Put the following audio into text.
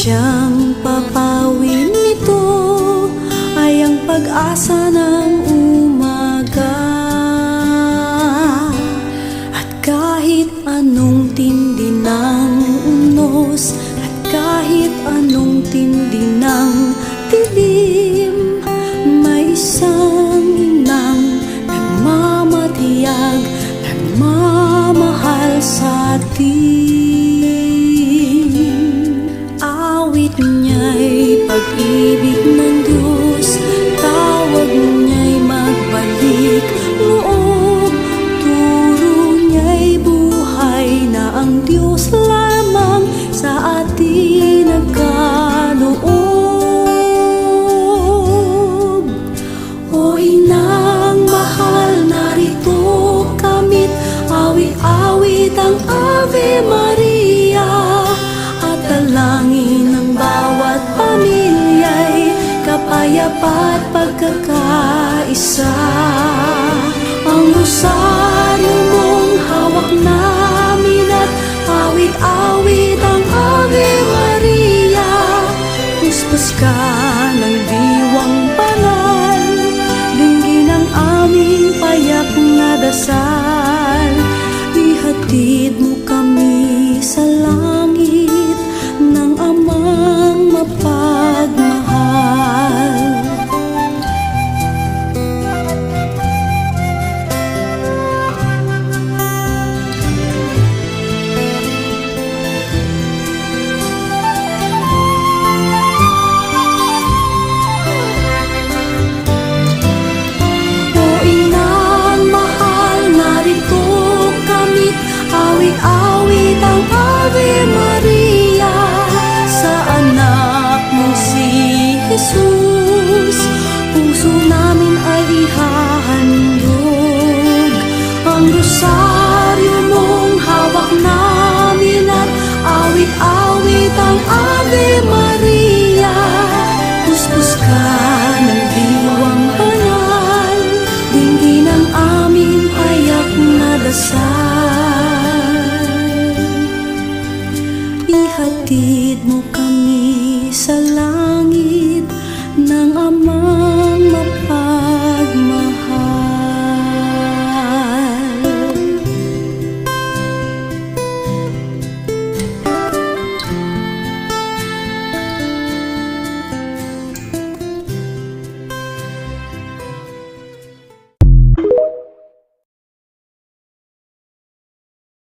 Siyang papawi nito ay ang pag-asa ng umaga. At kahit anong tindi ng unos, at kahit anong tindi ng dilim, may isang inang nagmamatiyag, nagmamahal sa atin. Awit niya'y pag-ibig ng Diyos, tawag niya'y magbalik loob, turo niya'y buhay na ang Diyos lamang sa atin nagkaloob. O inang mahal, narito kamit, awit-awit ang Ave Maria, at dalangin ng bawat pamilya'y kapayapa at pagkakaisa. Ang rosaryo mong hawak namin at awit-awit ang Ave Maria, puspos ka ng diwang banal, dinggin ang aming payak na dasal. Ihatid mo kami sa langit ng Amang mapagmahal. Awit ang Ave Maria sa anak mong si Jesus. Puso namin ay ihahandog ang rosaryo